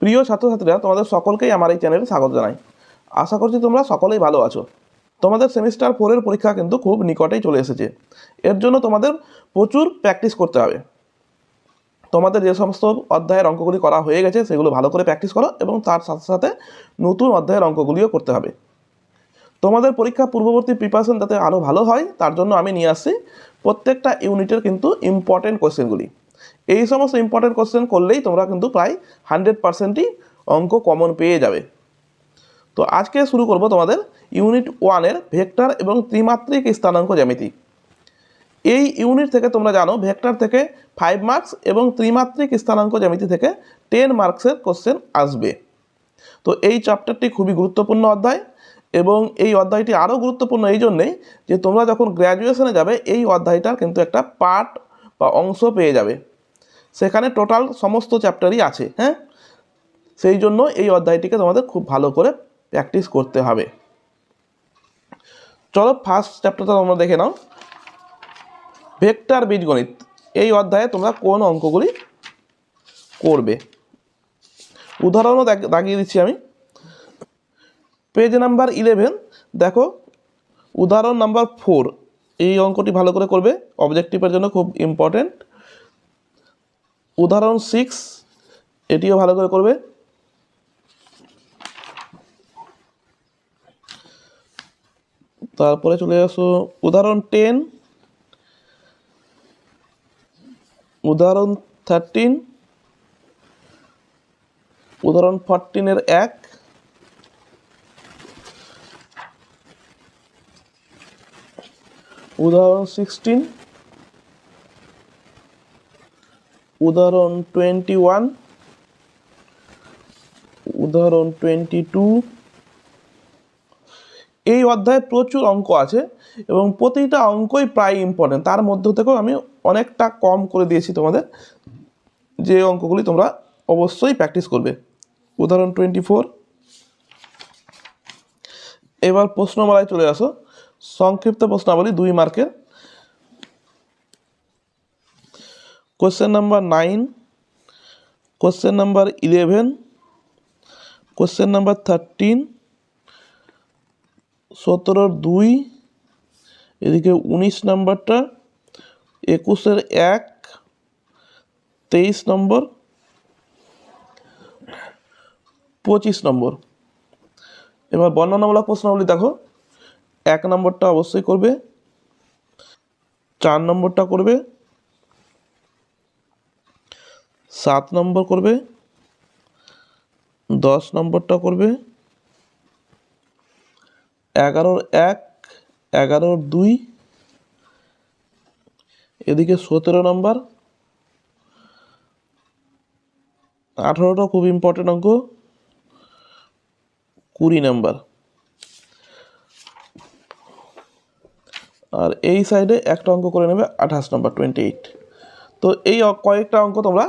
প্রিয় ছাত্রছাত্রীরা, তোমাদের সকলকেই আমার এই চ্যানেলে স্বাগত জানাই। আশা করছি তোমরা সকলেই ভালো আছো। তোমাদের সেমিস্টার 4-এর পরীক্ষা কিন্তু খুব নিকটেই চলে এসেছে। এর জন্য তোমাদের প্রচুর প্র্যাকটিস করতে হবে। তোমাদের যে সমস্ত অধ্যায়ের অঙ্কগুলি করা হয়ে গেছে সেগুলো ভালো করে প্র্যাকটিস করো, এবং তার সাথে সাথে নতুন অধ্যায়ের অঙ্কগুলিও করতে হবে। তোমাদের পরীক্ষা পূর্ববর্তী প্রিপারেশন যাতে আরও ভালো হয় তার জন্য আমি নিয়ে আসছি প্রত্যেকটা ইউনিটের কিন্তু ইম্পর্টেন্ট কোশ্চেনগুলি। এই সমস্ত ইম্পর্টেন্ট কোশ্চেন করলেই তোমরা কিন্তু প্রায় 100%ই অঙ্ক কমন পেয়ে যাবে। তো আজকে শুরু করব তোমাদের ইউনিট 1-এর ভেক্টর এবং ত্রিমাত্রিক স্থানাঙ্ক জ্যামিতি। এই ইউনিট থেকে তোমরা জানো ভেক্টর থেকে 5 মার্কস এবং ত্রিমাত্রিক স্থানাঙ্ক জ্যামিতি থেকে 10 মার্কসের কোশ্চেন আসবে। তো এই চ্যাপ্টারটি খুবই গুরুত্বপূর্ণ অধ্যায়, এবং এই অধ্যায়টি আরও গুরুত্বপূর্ণ এই জন্যেই যে তোমরা যখন গ্র্যাজুয়েশনে যাবে এই অধ্যায়টার কিন্তু একটা পার্ট বা অংশ পেয়ে যাবে। সেখানে টোটাল সমস্ত চ্যাপ্টারই আছে। হ্যাঁ, সেই জন্য এই অধ্যায়টিকে তোমাদের খুব ভালো করে প্র্যাকটিস করতে হবে। চলো ফার্স্ট চ্যাপ্টারটা তোমরা দেখে নাও, ভেক্টর বীজগণিত। এই অধ্যায়ে তোমরা কোন অঙ্কগুলি করবে উদাহরণও দাগিয়ে দিচ্ছি আমি। পেজ নাম্বার 11 দেখো, উদাহরণ নাম্বার 4। এই অঙ্কটি ভালো করে করবে, অবজেক্টিভের জন্য খুব ইম্পর্টেন্ট। উদাহরণ 6, এটিও ভালো করে করবে। তারপরে চলে আসো উদাহরণ 10, উদাহরণ 13, উদাহরণ 14-এর 1, উদাহরণ 16, উদাহরণ 21, উদাহরণ 22। এই অধ্যায়ে প্রচুর অঙ্ক আছে এবং প্রতিটা অঙ্কই প্রায় ইম্পর্টেন্ট। তার মধ্য থেকেও আমি অনেকটা কম করে দিয়েছি তোমাদের, যে অঙ্কগুলি তোমরা অবশ্যই প্র্যাকটিস করবে। উদাহরণ 24। এবার প্রশ্নমালায় চলে আসো, সংক্ষিপ্ত প্রশ্নাবলী 2 মার্কের। Question number 9, question number 11, question number 13, 17-2, এদিকে 19 নাম্বারটা, 21-এর 1, 23 নম্বর, 25 নম্বর। এবার বর্ণনামূলক প্রশ্নাবলী দেখো, 1 নম্বরটা অবশ্যই করবে, 4 নম্বরটা করবে, 7 নম্বর করবে, 10 নম্বরটা করবে, 11-1, 11-2, এদিকে 17 নম্বর, 18টা খুব ইম্পর্টেন্ট অঙ্ক, 20 নম্বর। আর এই সাইডে একটা অঙ্ক করে নেবে 28 নম্বর, 28। তো এই কয়েকটা অঙ্ক তোমরা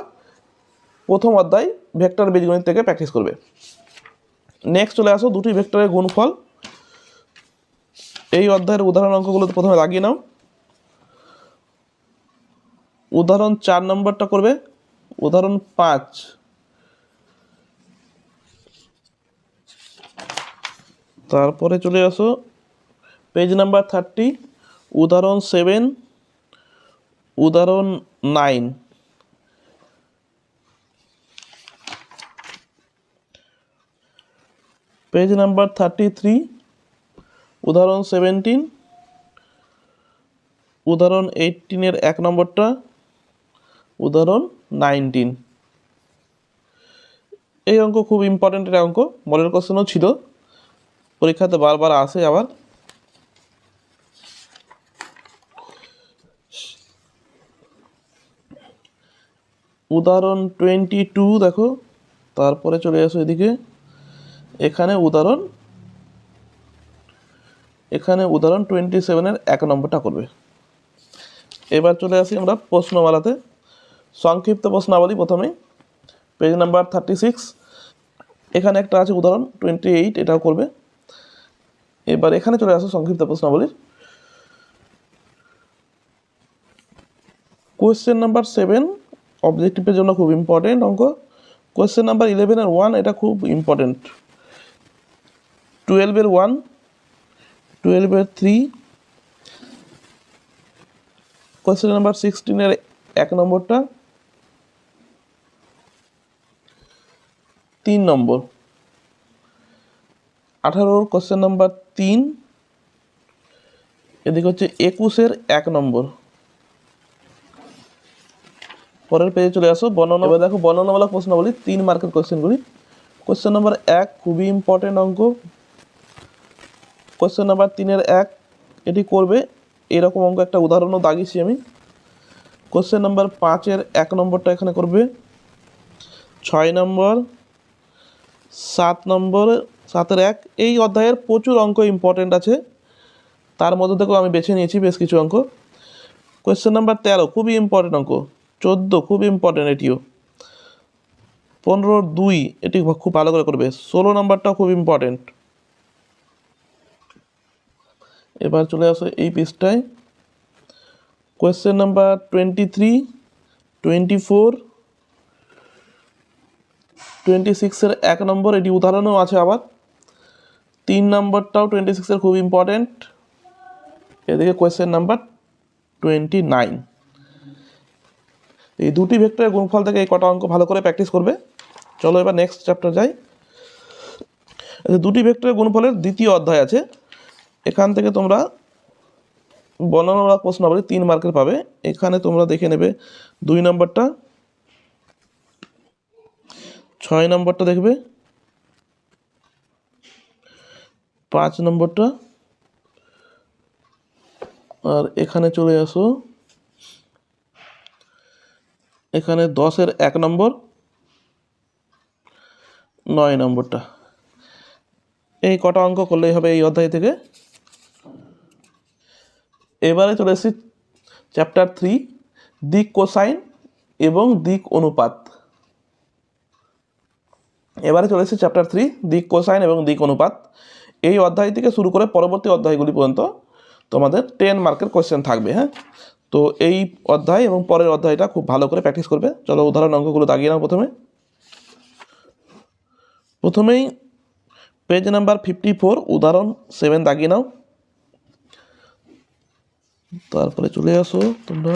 প্রথম অধ্যায় ভেক্টর বীজগণিত থেকে প্র্যাকটিস করবে। নেক্সট চলে আসো দুটি ভেক্টরের গুণফল। এই অধ্যায়ের উদাহরণ অঙ্কগুলো প্রথমে লাগিয়ে নাও। উদাহরণ 4 নম্বরটা করবে, উদাহরণ 5, তারপরে চলে আসো পেজ নাম্বার 30, উদাহরণ 7, উদাহরণ 9, পেজ নাম্বার 33, উদাহরণ 17, উদাহরণ 18-এর 1 নম্বরটা, উদাহরণ 19। এই অঙ্ক খুব ইম্পর্টেন্ট একটা অঙ্ক, মডেল কোশ্চেনও ছিল, পরীক্ষাতে বারবার আসে আবার। উদাহরণ 22 দেখো, তারপরে চলে আসো এদিকে, এখানে উদাহরণ 27-এর 1 নম্বরটা করবে। এবার চলে আসি আমরা প্রশ্নমালাতে, সংক্ষিপ্ত প্রশ্নাবলী প্রথমে পেজ নাম্বার 36। এখানে একটা আছে উদাহরণ 28, এটাও করবে। এবার এখানে চলে আসো সংক্ষিপ্ত প্রশ্নাবলীর কোয়েশ্চেন নাম্বার 7, অবজেক্টিভের জন্য খুব ইম্পর্টেন্ট অঙ্ক। কোয়েশ্চেন নাম্বার 11-এর 1 এটা খুব ইম্পর্টেন্ট। 12-এর 1, 12-এর 3, কোয়েশ্চেন নাম্বার 16-এর 1 নম্বরটা 3 নম্বর, 18-র কোয়েশ্চেন নাম্বার 3, এদিকে হচ্ছে 21-এর 1 নম্বর। পরের পেজে চলে আসো বর্ণনা। এবার দেখো বর্ণনামূলক প্রশ্নাবলী 3 মার্কের কোয়েশ্চেনগুলি। কোয়েশ্চেন নাম্বার 1 খুবই ইম্পর্টেন্ট অঙ্ক। কোয়েশ্চেন নাম্বার 3-এর 1 এটি করবে, এরকম অঙ্ক একটা উদাহরণও দাগিয়েছি আমি। কোয়েশ্চেন নাম্বার 5-এর 1 নম্বরটা এখানে করবে, 6 নম্বর, 7 নম্বর, 7-এর 1। এই অধ্যায়ের প্রচুর অঙ্ক ইম্পর্টেন্ট আছে, তার মধ্যে থেকেও আমি বেছে নিয়েছি বেশ কিছু অঙ্ক। কোয়েশ্চেন নাম্বার 13 খুবই ইম্পর্টেন্ট অঙ্ক। 14 খুব ইম্পর্টেন্ট এটিও। 15-2 এটি খুব ভালো করে করবে। 16 নম্বরটাও খুব ইম্পর্টেন্ট। এবার চলে আসো এই পৃষ্ঠায়। কোয়েশ্চেন নাম্বার 23, 24, 26-এর 1 নম্বর, এটি উদাহরণও আছে আবার। 3 নম্বরটাও 26-এর খুব ইম্পর্টেন্ট। এদিকে কোয়েশ্চেন নাম্বার 29। এই দুটি ভেক্টরের গুণফল থেকে এই কটা অঙ্ক ভালো করে প্র্যাকটিস করবে। চলো এবার নেক্সট চ্যাপ্টার যাই। দুটি ভেক্টরের গুণফলের দ্বিতীয় অধ্যায় আছে, এখান থেকে তোমরা বর্ণনামূলক প্রশ্নাবলী 3 মার্কের পাবে। এখানে তোমরা দেখে নেবে 2 নম্বরটা, 6 নম্বরটা দেখবে, 5 নম্বরটা, আর এখানে চলে আসো, এখানে 10-এর 1 নম্বর, 9 নম্বরটা। এই কটা অঙ্ক করলেই হবে এই অধ্যায় থেকে। এবারে চলে এসেছি চ্যাপ্টার 3, দিক কোসাইন এবং দিক অনুপাত। এবারে চলে এসেছি চ্যাপ্টার 3, দিক কোসাইন এবং দিক অনুপাত। এই অধ্যায় থেকে শুরু করে পরবর্তী অধ্যায়গুলি পর্যন্ত তোমাদের 10 মার্কের কোয়েশ্চেন থাকবে। হ্যাঁ, তো এই অধ্যায় এবং পরের অধ্যায়টা খুব ভালো করে প্র্যাকটিস করবে। চলো উদাহরণ অঙ্কগুলো দাগিয়ে নাও। প্রথমেই পেজ নাম্বার 54, উদাহরণ 7 দাগিয়ে নাও। তারপরে চলে আসো তোমরা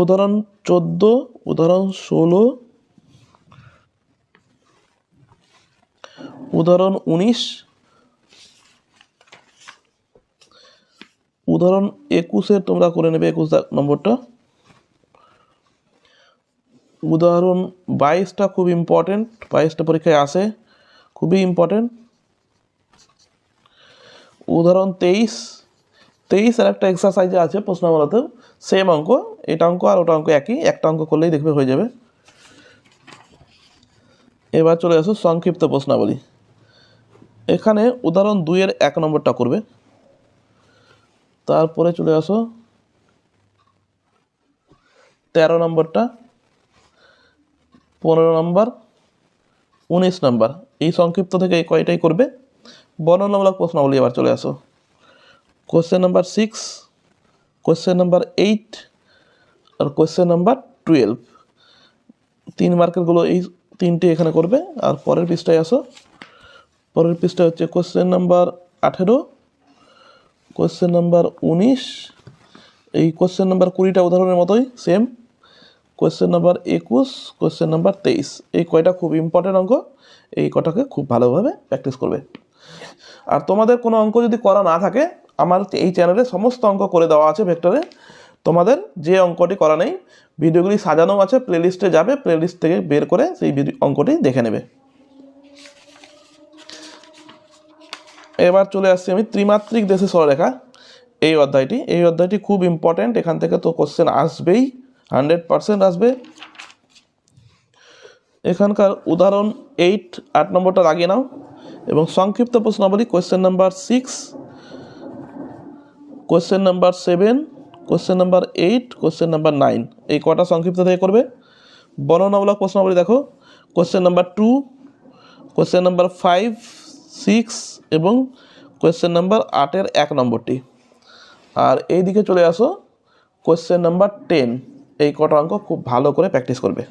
উদাহরণ 14, উদাহরণ 16, উদাহরণ 19, উদাহরণ 21-এর তোমরা করে নেবে 21 নম্বরটা। উদাহরণ 22টা খুব ইম্পর্টেন্ট, 22টা পরীক্ষায় আসে, খুবই ইম্পর্টেন্ট। উদাহরণ 23 আর একটা এক্সারসাইজে আছে প্রশ্নাবলীতেও সেম অঙ্ক, এটা অঙ্ক আর ওটা অঙ্ক একই, একটা অঙ্ক করলেই দেখবে হয়ে যাবে। এবার চলে আসো সংক্ষিপ্ত প্রশ্নাবলী। এখানে উদাহরণ 2-এর 1 নম্বরটা করবে। তারপরে চলে আসো 13 নম্বরটা, 15 নম্বর, 19 নম্বর। এই সংক্ষিপ্ত থেকে এই কয়টাই করবে। বর্ণনামূলক প্রশ্নাবলী এবার চলে আসো। কোয়েশ্চেন নাম্বার 6, কোয়েশ্চেন নাম্বার 8 আর কোয়েশ্চেন নাম্বার 12। 3 মার্কেরগুলো এই 3টে এখানে করবে। আর পরের পৃষ্ঠায় আসো। পরের পৃষ্ঠায় হচ্ছে কোয়েশ্চেন নাম্বার 18, কোয়েশ্চেন নাম্বার 19, এই কোয়েশ্চেন নাম্বার 20টা উদাহরণের মতোই same, question number 21, question number 23। এই কয়টা খুব ইম্পর্টেন্ট অঙ্ক, এই কটাকে খুব ভালোভাবে প্র্যাকটিস করবে। আর তোমাদের কোনো অঙ্ক যদি করা না থাকে, আমার এই চ্যানেলে সমস্ত অঙ্ক করে দেওয়া আছে ভেক্টরে। তোমাদের যে অঙ্কটি করা নেই, ভিডিওগুলি সাজানো আছে, প্লেলিস্টে যাবে, প্লেলিস্ট থেকে বের করে সেই অঙ্কটি দেখে নেবে। এবার চলে আসছি আমি ত্রিমাত্রিক দেশে সরলরেখা, এই অধ্যায়টি খুব ইম্পর্টেন্ট। এখান থেকে তো কোশ্চেন আসবেই, 100% আসবে। এখানকার উদাহরণ 8 নম্বরটা লাগিয়ে নাও এবং সংক্ষিপ্ত প্রশ্নাবলী question number 6, question number 7, question number 8, question number 9। এই কটা সংক্ষিপ্ত থেকে করবে। বর্ণনামূলক প্রশ্নাবলী দেখো, কোয়েশ্চেন নাম্বার 2, কোয়েশ্চেন নাম্বার 5, 6 এবং কোয়েশ্চেন নাম্বার 8-এর 1 নম্বরটি। আর এই দিকে চলে আসো কোয়েশ্চেন নাম্বার 10, এই কটা অঙ্ক খুব ভালো করে প্র্যাকটিস করবে,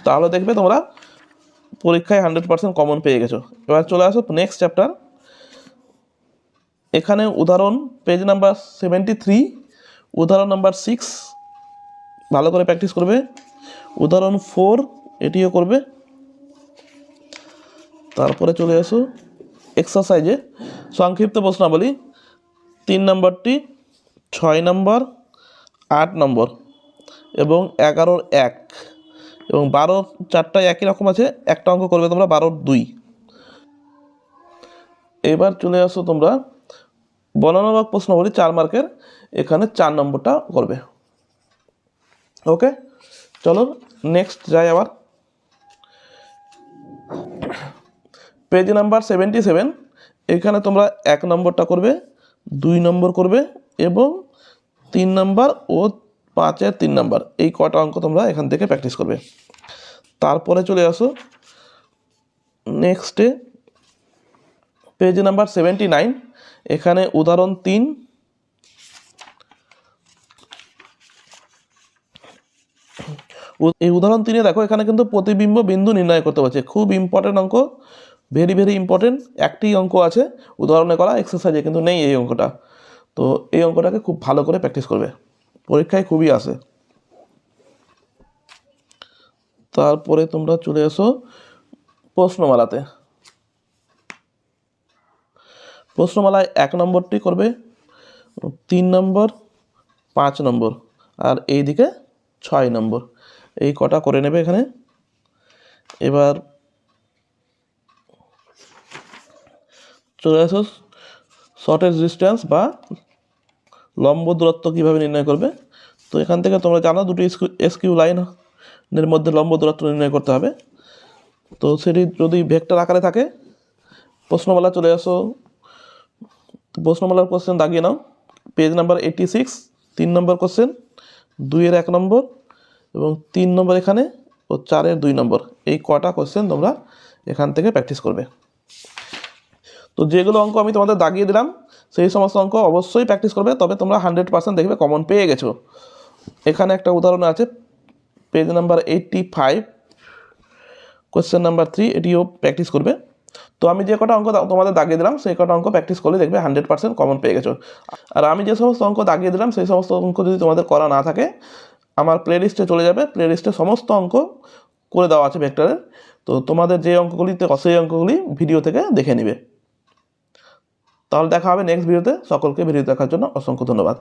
তাহলে দেখবে তোমরা পরীক্ষায় 100% কমন পেয়ে গেছো। এবার চলে আসো নেক্সট চ্যাপ্টার। এখানে উদাহরণ পেজ নাম্বার 73, উদাহরণ নাম্বার 6 ভালো করে প্র্যাকটিস করবে, উদাহরণ 4 এটিও করবে। তারপরে চলে আসো এক্সারসাইজে সংক্ষিপ্ত প্রশ্নাবলী 3 নম্বরটি, 6 নম্বর, 8 নম্বর এবং 11-র 1 এবং 12 চারটায় একই রকম আছে, একটা অঙ্ক করবে তোমরা 12-র 2। এবার চলে আসো তোমরা বর্ণনামূলক প্রশ্নাবলী 4 মার্কের, এখানে 4 নম্বরটা করবে। ওকে, চলো নেক্সট যাই। আবার পেজ নাম্বার 77, এখানে তোমরা 1 নম্বরটা করবে, 2 নম্বর করবে এবং 3 নম্বর ও 5-এর 3 নম্বর, এই কটা অঙ্ক তোমরা এখান থেকে প্র্যাকটিস করবে। তারপরে চলে আসো নেক্সটে পেজ নাম্বার 79, এখানে উদাহরণ 3, এই উদাহরণ 3-এ দেখো এখানে কিন্তু প্রতিবিম্ব বিন্দু নির্ণয় করতে পারছে, খুব ইম্পর্টেন্ট অঙ্ক, ভেরি ভেরি ইম্পর্টেন্ট। একটি অঙ্ক আছে উদাহরণে করা, এক্সারসাইজে কিন্তু নেই এই অঙ্কটা। তো এই অঙ্কটাকে খুব ভালো করে প্র্যাকটিস করবে, পরীক্ষায় খুবই আসে। তারপরে তোমরা চলে আসো প্রশ্নমালাতে। প্রশ্নমালায় 1 নম্বরটি করবে, 3 নম্বর, 5 নম্বর আর এইদিকে 6 নম্বর, এই কটা করে নেবে এখানে। এবার চলে আসো শর্টেজ ডিস্টেন্স বা লম্ব দূরত্ব কীভাবে নির্ণয় করবে। তো এখান থেকে তোমরা জানো দুটি এসকিউ লাইনের মধ্যে লম্ব দূরত্ব নির্ণয় করতে হবে। তো সেটি যদি ভেক্টর আকারে থাকে, প্রশ্নমালা চলে আসো, প্রশ্নমালার কোশ্চেন দাগিয়ে নাও, পেজ নাম্বার 86, 3 নম্বর কোশ্চেন, 2-এর 1 নম্বর এবং 3 নম্বর এখানে ও 4-এর 2 নম্বর, এই কটা কোশ্চেন তোমরা এখান থেকে প্র্যাকটিস করবে। তো যেগুলো অঙ্ক আমি তোমাদের দাগিয়ে দিলাম সেই সমস্ত অঙ্ক অবশ্যই প্র্যাকটিস করবে, তবে তোমরা 100% দেখবে কমন পেয়ে গেছো। এখানে একটা উদাহরণ আছে পেজ নাম্বার 85, কোশ্চেন নাম্বার 3, এটিও প্র্যাকটিস করবে। তো আমি যে কটা অঙ্ক তোমাদের দাগিয়ে দিলাম সেই কটা অঙ্ক প্র্যাকটিস করলে দেখবে 100% কমন পেয়ে গেছো। আর আমি যে সমস্ত অঙ্ক দাগিয়ে দিলাম সেই সমস্ত অঙ্ক যদি তোমাদের করা না থাকে, আমার প্লেলিস্টে চলে যাবে, প্লেলিস্টে সমস্ত অঙ্ক করে দেওয়া আছে ভেক্টরের। তো তোমাদের যে অঙ্কগুলিতে সেই অঙ্কগুলি ভিডিও থেকে দেখে নিবে। তাহলে দেখা হবে নেক্সট ভিডিওতে। সকলকে ভিডিও দেখার জন্য অসংখ্য ধন্যবাদ।